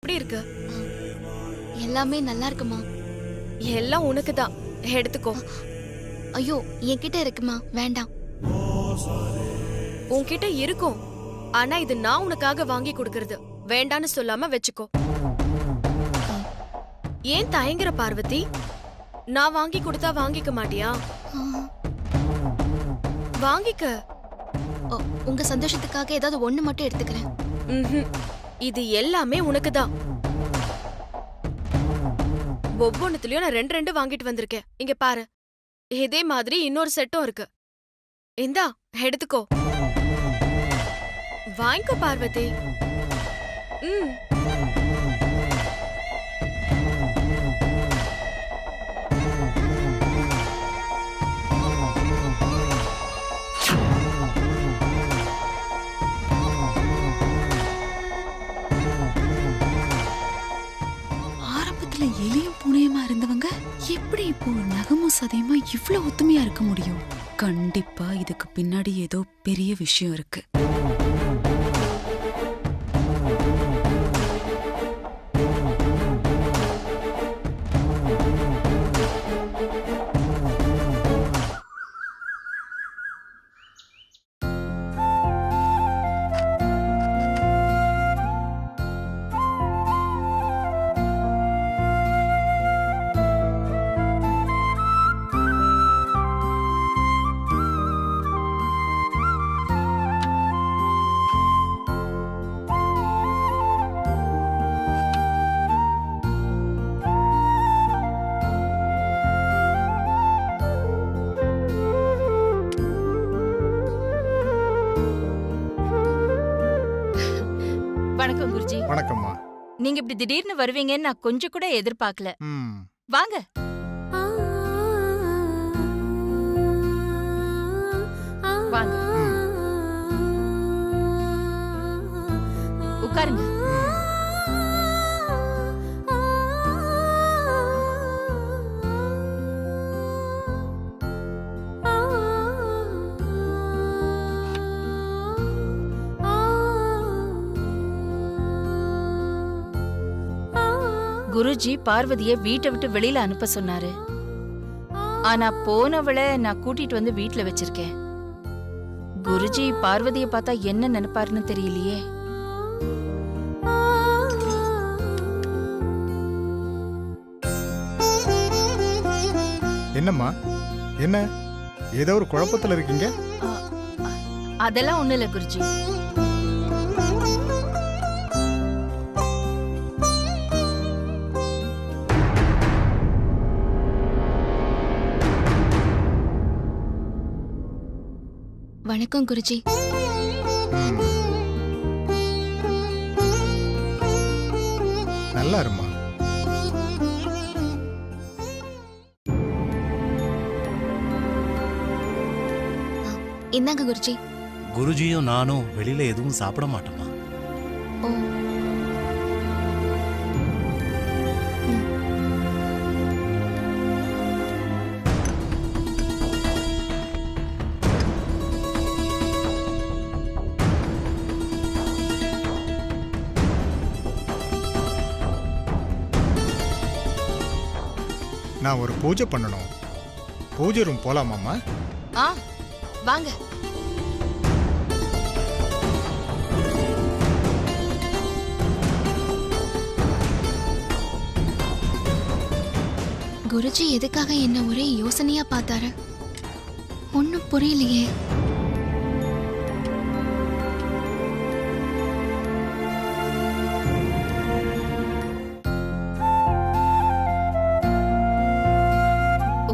எப்படி இருக்கு? எல்லாமே நல்லா இருக்குமா? எல்லாம் உனக்கு தான், எடுத்துக்கோ. ஐயோ, என்கிட்ட இருக்குமா? வேண்டாம். உன்கிட்ட இருக்கும், ஆனா இது நான் உனக்காக வாங்கி கொடுக்கறது. வேண்டான்னு சொல்லாம வச்சுக்கோ. ஏன் தயங்குற பார்வதி? நான் வாங்கி கொடுத்தா வாங்கிக்க மாட்டியா? வாங்கிக்க. உங்க சந்தோஷத்துக்காக ஏதாவது ஒண்ணு மட்டும் எடுத்துக்கிறேன். இது எல்லாமே உனக்கு தான். ஒவ்வொன்னுலயும் நான் 2 வாங்கிட்டு வந்திருக்கேன். இங்க பாரு, இதே மாதிரி இன்னொரு செட்டும் இருக்கு. இந்தா, எடுத்துக்கோ. வாங்கிக்கோ பார்வதி. ஆரம்பத்துல எலியும் பூனையுமா இருந்தவங்க எப்படி இப்போ நகமும் சதையுமா இவ்வளவு ஒத்துமையா இருக்க முடியும்? கண்டிப்பா இதுக்கு பின்னாடி ஏதோ பெரிய விஷயம் இருக்கு. வணக்கம் குருஜி. வணக்கம்மா. நீங்க இப்படி திடீர்னு வருவீங்கன்னு நான் கொஞ்சம் கூட எதிர்பார்க்கல. வாங்க. வாங்க. உட்காருங்க. குருஜி பார்வதிய வீட்டை விட்டு வெளியில அனுப்ப சொன்னாரு. ஆனா போனவளை நான் கூட்டிட்டு வந்து வீட்டுல வச்சிருக்கேன். குருஜி பார்வதிய பார்த்தா என்ன நினைப்பாருன்னு தெரியலையே. என்னம்மா, என்ன ஏதோ ஒரு குழப்பத்துல இருக்கீங்க? அதெல்லாம் ஒண்ணு இல்ல குருஜி. வணக்கம் குருஜி. நல்லா இருமா. இந்தாங்க குருஜி. குருஜியும் நானும் வெளியில எதுவும் சாப்பிட மாட்டோமா? ஓ. நான் ஒரு பூஜை பண்ணணும். பூஜை ரூம் போலாமாம்மா? வாங்க. குருஜி எதுக்காக என்ன ஒரே யோசனையா பார்த்தாரு? ஒன்னும் புரியலையே.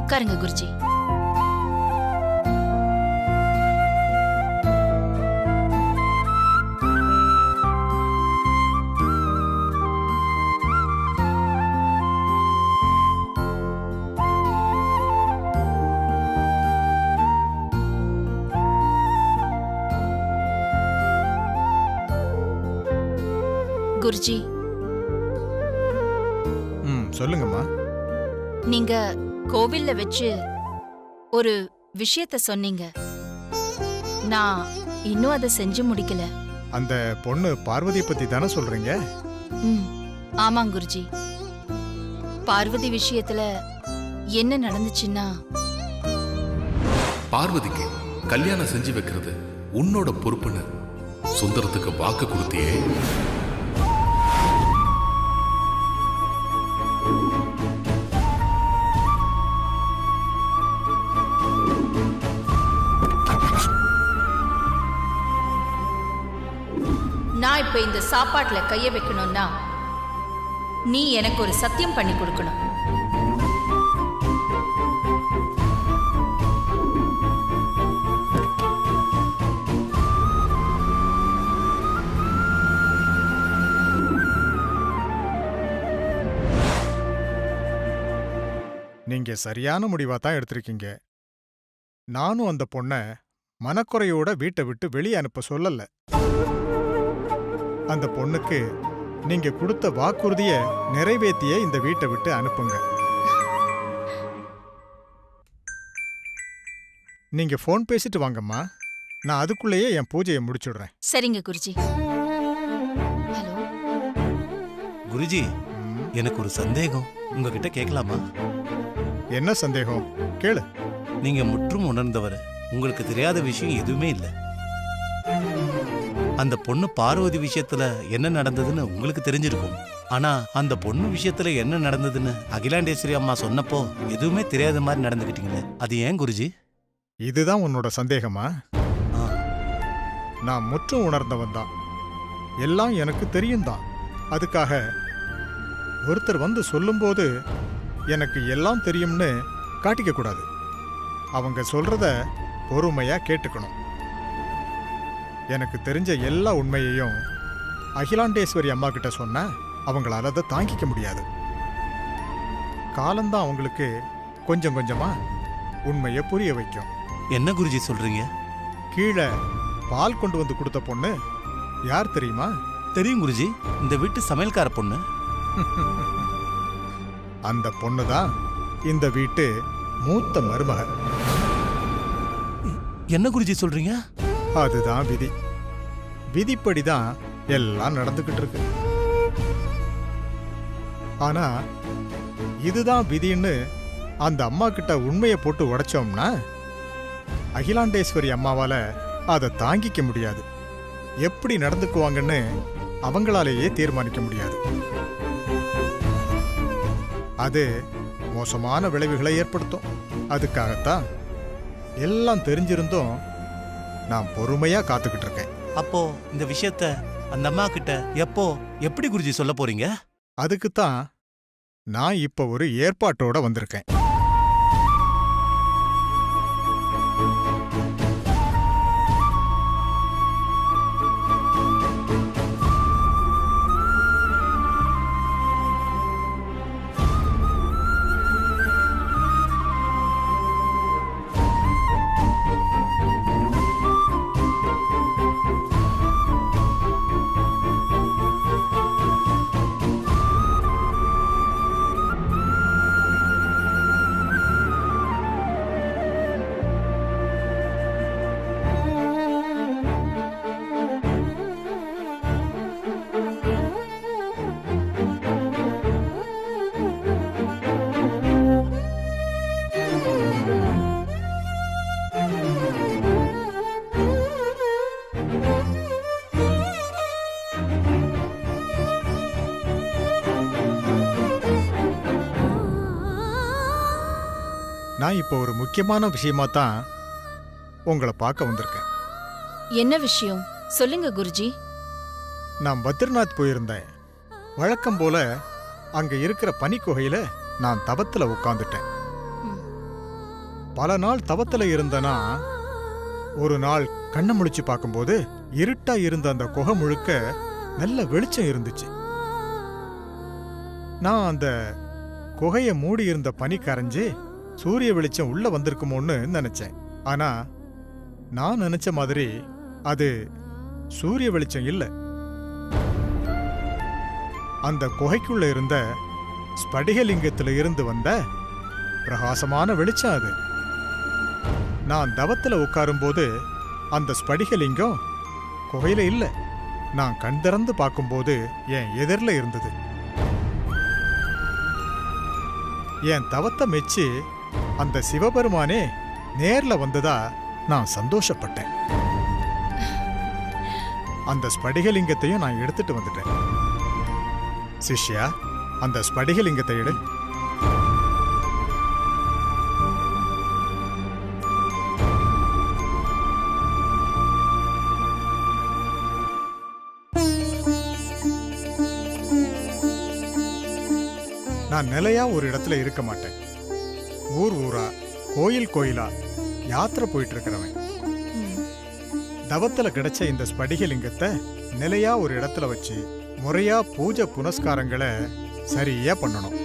உட்காருங்க குருஜி. குருஜி, சொல்லுங்கம்மா. நீங்க கோவில்ல வச்சு ஒரு விஷயத்த சொன்னீங்க. நான் இன்னும் அதை செஞ்சு முடிக்கல. அந்த பொண்ணு பார்வதி பத்தி தானே சொல்றீங்க? ஆமாம் குருஜி. பார்வதி விஷயத்துல என்ன நடந்துச்சுன்னா, பார்வதிக்கு கல்யாணம் செஞ்சு வைக்கிறது உன்னோட பொறுப்புன்னு சுந்தரத்துக்கு வாக்கு கொடுத்தியே. நான் இப்ப இந்த சாப்பாட்டுல கைய வைக்கணும்னா நீ எனக்கு ஒரு சத்தியம் பண்ணி கொடுக்கணும். நீங்க சரியான முடிவா தான் எடுத்திருக்கீங்க. நானும் அந்த பொண்ணை மனக்குறையோட வீட்டை விட்டு வெளியே அனுப்ப சொல்லல. அந்த பொண்ணுக்கு நீங்க கொடுத்த வாக்குறுதிய நிறைவேற்றிய இந்த வீட்டை விட்டு அனுப்புங்க. நீங்க ஃபோன் பேசிட்டு வாங்கம்மா. நான் அதுக்குள்ளேயே என் பூஜையை முடிச்சுடுறேன். சரிங்க குருஜி. ஹலோ குருஜி, எனக்கு ஒரு சந்தேகம் உங்ககிட்ட கேட்கலாமா? என்ன சந்தேகம்? கேளு. நீங்க முற்றும் உணர்ந்தவர், உங்களுக்கு தெரியாத விஷயம் எதுவுமே இல்லை. அந்த பொண்ணு பார்வதி விஷயத்துல என்ன நடந்ததுன்னு உங்களுக்கு தெரிஞ்சிருக்கும். ஆனா அந்த பொண்ணு விஷயத்துல என்ன நடந்ததுன்னு அகிலாண்டேஸ்வரி அம்மா சொன்னப்போ எதுவுமே தெரியாத மாதிரி நடந்துக்கிட்டீங்களே, அது ஏன் குருஜி? இதுதான் உன்னோட சந்தேகமா? ஆ, நான் முற்றும் உணர்ந்தவன் தான். எல்லாம் எனக்கு தெரியும் தான். அதுக்காக ஒருத்தர் வந்து சொல்லும்போது எனக்கு எல்லாம் தெரியும்னு காட்டிக்க கூடாது. அவங்க சொல்றத பொறுமையா கேட்டுக்கணும். எனக்கு தெரிஞ்ச எல்லா உண்மையையும் அகிலாண்டேஸ்வரி அம்மா கிட்ட சொன்னா அவங்களால அதை தாங்கிக்க முடியாது. காலம்தான் அவங்களுக்கு கொஞ்சம் கொஞ்சமா உண்மையை புரிய வைக்கும். என்ன குருஜி சொல்றீங்க? கீழே பால் கொண்டு வந்து கொடுத்த பொண்ணு யார் தெரியுமா? தெரியும் குருஜி, இந்த வீட்டு சமையல்கார பொண்ணு. அந்த பொண்ணுதான் இந்த வீட்டு மூத்த மருமக. என்ன குருஜி சொல்றீங்க? அதுதான் விதி. விதிப்படிதான் எல்லாம் நடந்துகிட்டு இருக்கு. ஆனா இதுதான் விதின்னு அந்த அம்மா கிட்ட உண்மையை போட்டு உடைச்சோம்னா அகிலாண்டேஸ்வரி அம்மாவால அதை தாங்கிக்க முடியாது. எப்படி நடந்துக்குவாங்கன்னு அவங்களாலேயே தீர்மானிக்க முடியாது. அது மோசமான விளைவுகளை ஏற்படுத்தும். அதுக்காகத்தான் எல்லாம் தெரிஞ்சிருந்தும் நான் பொறுமையா காத்துக்கிட்டு இருக்கேன். அப்போ இந்த விஷயத்த அந்த அம்மா கிட்ட எப்போ எப்படி குருஜி சொல்ல போறீங்க? அதுக்குத்தான் நான் இப்ப ஒரு ஏற்பாட்டோட வந்திருக்கேன். நான் இப்போ ஒரு முக்கியமான விஷயமா தான் உங்களை பார்க்க வந்திருக்கேன். என்ன விஷயம் சொல்லுங்க குருஜி. நான் பத்ரிநாத் போயிருந்தேன். வழக்கம் போல அங்க இருக்கிற பனிக்குகையில நான் தவத்துல உட்கார்ந்துட்டேன். பல நாள் தவத்துல இருந்தனா ஒரு நாள் கண்ணை முழிச்சு பார்க்கும்போது இருட்டா இருந்த அந்த குகை முழுக்க நல்ல வெளிச்சம் இருந்துச்சு. நான் அந்த குகையை மூடி இருந்த பனி கரைஞ்சு சூரிய வெளிச்சம் உள்ள வந்திருக்குமோன்னு நினைச்சேன். ஆனா நான் நினைச்ச மாதிரி அது சூரிய வெளிச்சம் இல்ல. அந்த குகைக்குள்ள இருந்த ஸ்படிகலிங்கத்துல இருந்து வந்த பிரகாசமான வெளிச்சம் அது. நான் தவத்துல உட்காரும்போது அந்த ஸ்படிகலிங்கம் குகையில இல்ல. நான் கண் திறந்து பார்க்கும்போது என் எதிரில் இருந்தது. என் தவத்தை மெச்சி அந்த சிவபெருமானே நேர்ல வந்ததா நான் சந்தோஷப்பட்டேன். அந்த ஸ்படிகலிங்கத்தையும் நான் எடுத்துட்டு வந்துட்டேன். சிஷ்யா, அந்த ஸ்படிகலிங்கத்தை எடு. நான் நிலையா ஒரு இடத்துல இருக்க மாட்டேன். ஊர் ஊரா, கோயில் கோயிலா யாத்திரை போயிட்டு இருக்கிறவன். தவத்துல கிடைச்ச இந்த ஸ்படிகலிங்கத்தை நிலையா ஒரு இடத்துல வச்சு முறையா பூஜை புனஸ்காரங்களை சரியா பண்ணணும்.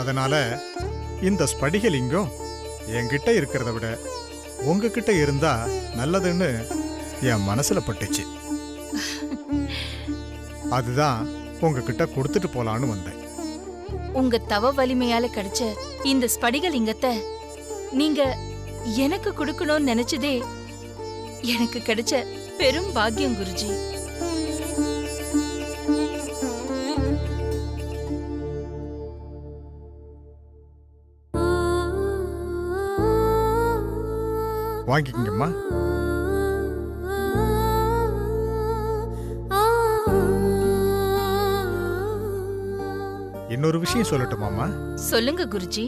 அதனால இந்த ஸ்படிகலிங்கம் என்கிட்ட இருக்கிறத விட உங்ககிட்ட இருந்தா நல்லதுன்னு என் மனசுல பட்டுச்சு. அதுதான் உங்ககிட்ட கொடுத்துட்டு போலான்னு வந்தேன். உங்க தவ வலிமையால கிடைச்ச இந்த ஸ்படிகலிங்கத்தை நீங்க எனக்கு கொடுக்கணும்னு நினைச்சதே எனக்கு கிடைச்ச பெரும் பாக்கியம் குருஜி. வாங்கிக்கங்கம்மா. இன்னொரு விஷயம் சொல்லட்டுமாமா? சொல்லுங்க குருஜி.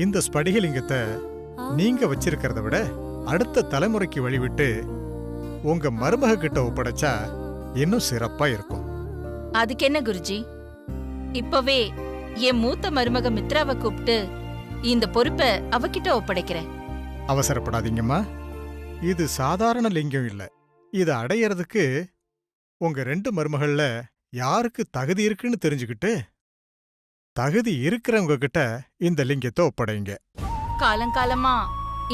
இந்த ஸ்படிகலிங்கத்தை நீங்க வச்சிருக்கிறத விட அடுத்த தலைமுறைக்கு வழிவிட்டு உங்க மருமக கிட்ட ஒப்படைச்சா இன்னும் சிறப்பா இருக்கும். அதுக்கு என்ன குருஜி, இப்பவே என் மூத்த மருமக மித்ராவை கூப்பிட்டு இந்த பொறுப்பை அவகிட்ட ஒப்படைக்கிறேன். அவசரப்படாதீங்கம்மா. இது சாதாரண லிங்கம் இல்ல. இதை அடையறதுக்கு உங்க 2 மருமகள்ல யாருக்கு தகுதி இருக்குன்னு தெரிஞ்சுக்கிட்டு தகுதி இருக்கிறவங்க கிட்ட இந்த லிங்கத்தை ஒப்படைங்க. காலங்காலமா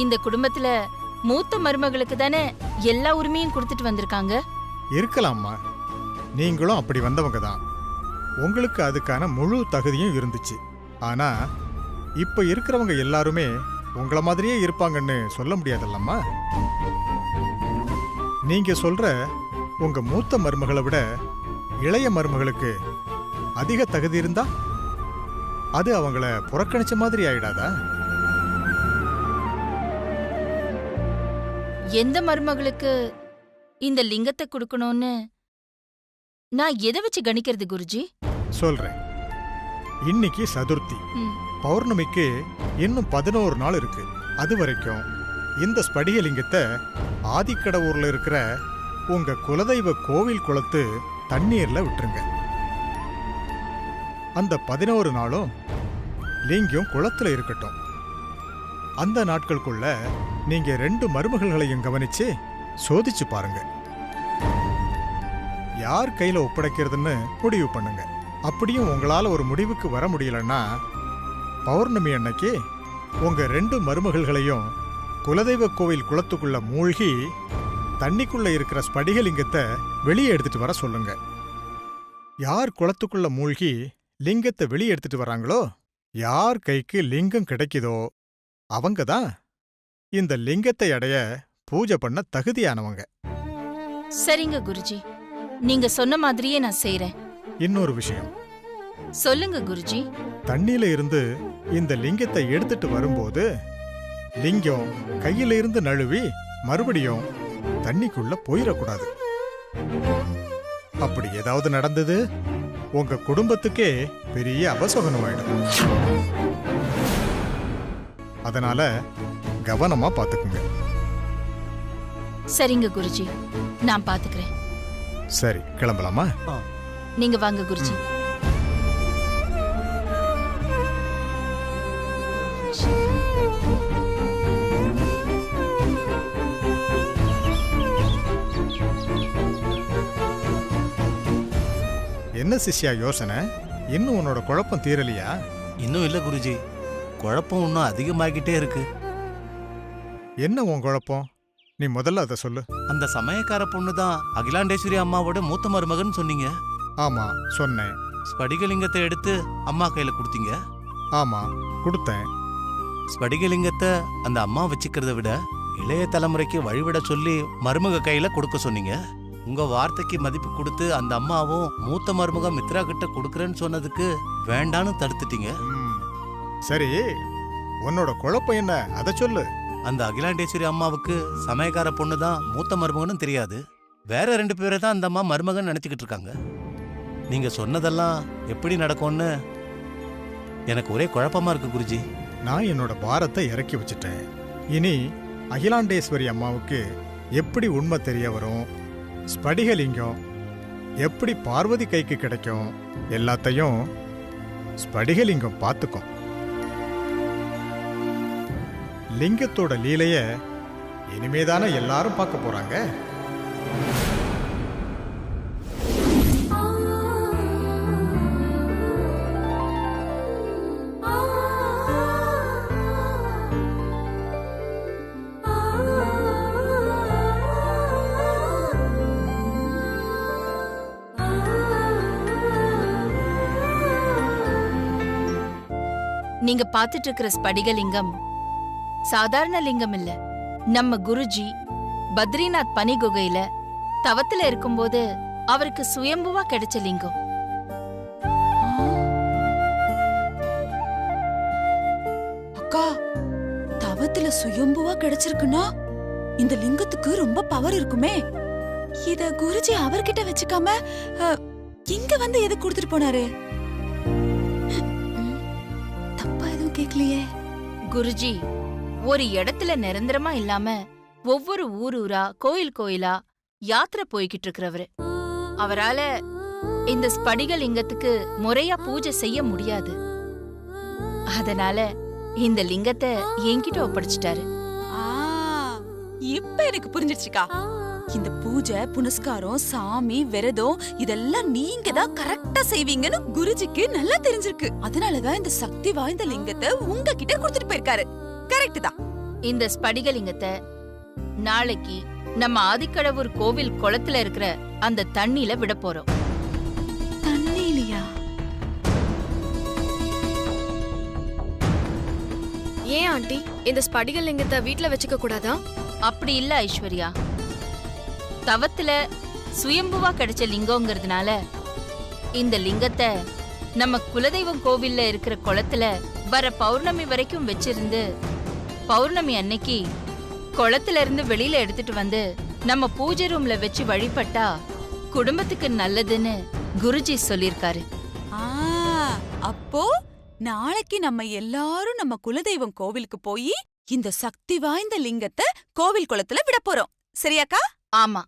இந்த குடும்பத்துல மூத்த மருமகளுக்கு தானே எல்லா உரிமையும் கொடுத்துட்டு வந்திருக்காங்க. இருக்கலாம்மா, நீங்களும் அப்படி வந்தவங்க தான். உங்களுக்கு அதுக்கான முழு தகுதியும் இருந்துச்சு. ஆனா இப்ப இருக்கிறவங்க எல்லாருமே உங்கள மாதிரியே இருப்பாங்கன்னு சொல்ல முடியாதல்லம்மா. நீங்க சொல்ற உங்க மூத்த மருமகளை விட இளைய மருமகளுக்கு அதிக தகுதி இருந்தா அது அவங்கள புறக்கணிச்ச மாதிரி ஆயிடாதா? எந்த மருமகளுக்கு இந்த லிங்கத்தை கொடுக்கணும்னு நான் எதை வச்சு கணிக்கிறது குருஜி? சொல்றேன். இன்னைக்கு சதுர்த்தி, பௌர்ணமிக்கு இன்னும் 11 நாள் இருக்கு. அது வரைக்கும் இந்த ஸ்படிகலிங்கத்தை ஆதிக்கடவூர்ல இருக்கிற உங்க குலதெய்வ கோவில் குளத்து தண்ணீர்ல விட்டுருங்க. அந்த 11 நாளும் லிங்கம் குளத்துல இருக்கட்டும். அந்த நாட்களுக்குள்ள நீங்க 2 மருமகள்களையும் கவனிச்சு சோதிச்சு பாருங்க. யார் கையில ஒப்படைக்கிறதுன்னு முடிவு பண்ணுங்க. அப்படியும் உங்களால ஒரு முடிவுக்கு வர முடியலன்னா பௌர்ணமி அன்னைக்கு உங்க 2 மருமகள்களையும் குலதெய்வ கோவில் குளத்துக்குள்ள மூழ்கி தண்ணிக்குள்ள இருக்கிற ஸ்படிகலிங்கத்தை வெளியே எடுத்துட்டு வர சொல்லுங்க. யார் குளத்துக்குள்ள மூழ்கி லிங்கத்தை வெளியே எடுத்துட்டு வராங்களோ, யார் கைக்கு லிங்கம் கிடைக்குதோ அவங்க தான் இந்த லிங்கத்தை அடைய பூஜை பண்ண தகுதியானவங்க. சரிங்க குருஜி, நீங்க சொன்ன மாதிரியே நான் செய்றேன். இன்னொரு விஷயம் சொல்லுங்க குருஜி. தண்ணியில இருந்து இந்த லிங்கத்தை எடுத்துட்டு வரும்போது லிங்கம் கையில இருந்து நழுவி மறுபடியும் தண்ணிக்குள்ள போயிடக்கூடாது. அப்படி ஏதாவது நடந்தது உங்க குடும்பத்துக்கே பெரிய அபசகுனம் ஆயிடும். அதனால கவனமா பாத்துக்குங்க. சரிங்க குருஜி, நான் பாத்துக்கிறேன். சரி, கிளம்பலாமா? நீங்க வாங்க குருஜி. என்ன சிஷ்யா யோசனை? இன்னும் உன்னோட குழப்பம் தீரலையா? இன்னும் இல்ல குருஜி, குழப்பம் இன்னும் அதிகமாகிட்டே இருக்கு. என்ன உன் குழப்பம்? நீ முதல்ல அதை சொல்லு. அந்த சமயக்கார பொண்ணு தான் அகிலாண்டேஸ்வரி அம்மாவோட மூத்த மருமகன் சொன்னீங்க. ஆமா, சொன்னேன். ஸ்படிகலிங்கத்தை எடுத்து அம்மா கையில கொடுத்தீங்க. ஆமா, கொடுத்தேன். ஸ்படிகலிங்கத்தை அந்த அம்மா வச்சுக்கிறத விட இளைய தலைமுறைக்கு வழிவிட சொல்லி மருமக கையில கொடுக்க சொன்னீங்க. உங்க வார்த்தைக்கு மதிப்பு கொடுத்து அந்த அம்மாவும் மூத்த மருமக மித்ரா கிட்ட கொடுக்கறேன்னு சொன்னதுக்கு வேண்டான்னு தடுத்துட்டீங்க. சரி, உன்னோட குழப்பம் என்ன அதை சொல்லு. அந்த அகிலாண்டேஸ்வரி அம்மாவுக்கு சமயக்கார பொண்ணு தான் மூத்த மருமகனும் தெரியாது. வேற 2 பேரை தான் அந்த அம்மா மருமகன் நினைச்சுக்கிட்டு இருக்காங்க. நீங்க சொன்னதெல்லாம் எப்படி நடக்கும்னு எனக்கு ஒரே குழப்பமா இருக்கு குருஜி. நான் என்னோட பாரத்தை இறக்கி வச்சுட்டேன். இனி அகிலாண்டேஸ்வரி அம்மாவுக்கு எப்படி உண்மை தெரிய வரும், ஸ்படிகலிங்கம் எப்படி பார்வதி கைக்கு கிடைக்கும், எல்லாத்தையும் ஸ்படிகலிங்கம் பார்த்துக்கும். லிங்கத்தோட லீலைய இனிமேதானே எல்லாரும் பார்க்க போறாங்க. நீங்க பாத்துட்டு இருக்கிற ஸ்படிகலிங்கம் சாதாரண லிங்கம் இல்ல. நம்ம குருஜி பத்ரிநாத் பனி குகையில தவத்துல இருக்கும்போது அவருக்கு சுயம்புவா கிடைச்ச லிங்கம். அக்கா, தவத்துல சுயம்புவா கிடைச்சிருக்குன்னா இந்த லிங்கத்துக்கு ரொம்ப பவர் இருக்குமே. இத குருஜி அவர்கிட்ட வச்சுக்காம இங்க வந்து எது கொடுத்துட்டு போனாரு? தப்பா எதுவும் கேட்கலையே. குருஜி ஒரு இடத்துல நிரந்தரமா இல்லாம ஒவ்வொரு ஊரா கோயில் கோயிலா யாத்திரை போய்கிட்டு இருக்கிறவரு. அவரால இந்த ஸ்படிகலிங்கத்துக்கு முறையா பூஜை செய்ய முடியாது. அதனால இந்த லிங்கத்தை என்கிட்ட ஒப்படைச்சிட்டாரு. இப்ப எனக்கு புரிஞ்சிடுச்சுக்கா. இந்த பூஜை புனஸ்காரம் சாமி விரதம் இதெல்லாம் நீங்க தான் கரெக்டா செய்வீங்கன்னு குருஜிக்கு நல்லா தெரிஞ்சிருக்கு. அதனாலதான் இந்த சக்தி வாய்ந்த லிங்கத்தை உங்ககிட்ட கொடுத்துட்டு போயிருக்காரு. கரெக்ட் தான். இந்த ஸ்படிகலிங்கத்தை நாளைக்கு நம்ம ஆதிக்கடவுர் கோவில் குளத்துல இருக்கிற அந்த தண்ணியில விட போறோம். தண்ணியிலையா? ஏன் ஆண்டி, இந்த ஸ்படிகலிங்கத்தை வீட்ல வச்சுக்க கூடாதா? அப்படி இல்ல ஐஸ்வர்யா. தவத்துல சுயம்புவா கிடைச்ச லிங்கம்ங்கிறதுனால இந்த லிங்கத்தை நம்ம குலதெய்வம் கோவில்ல இருக்கிற குளத்துல வர பௌர்ணமி வரைக்கும் வச்சிருந்து பௌர்ணமி அன்னைக்கு குளத்துல இருந்து வெளியில எடுத்துட்டு வந்து நம்ம பூஜை ரூம்ல வச்சு வழிபட்டா குடும்பத்துக்கு நல்லதுன்னு குருஜி சொல்லிருக்காரு. அப்போ நாளைக்கு நம்ம எல்லாரும் நம்ம குலதெய்வம் கோவிலுக்கு போய் இந்த சக்தி வாய்ந்த லிங்கத்தை கோவில் குளத்துல விட போறோம். சரியாக்கா? ஆமா.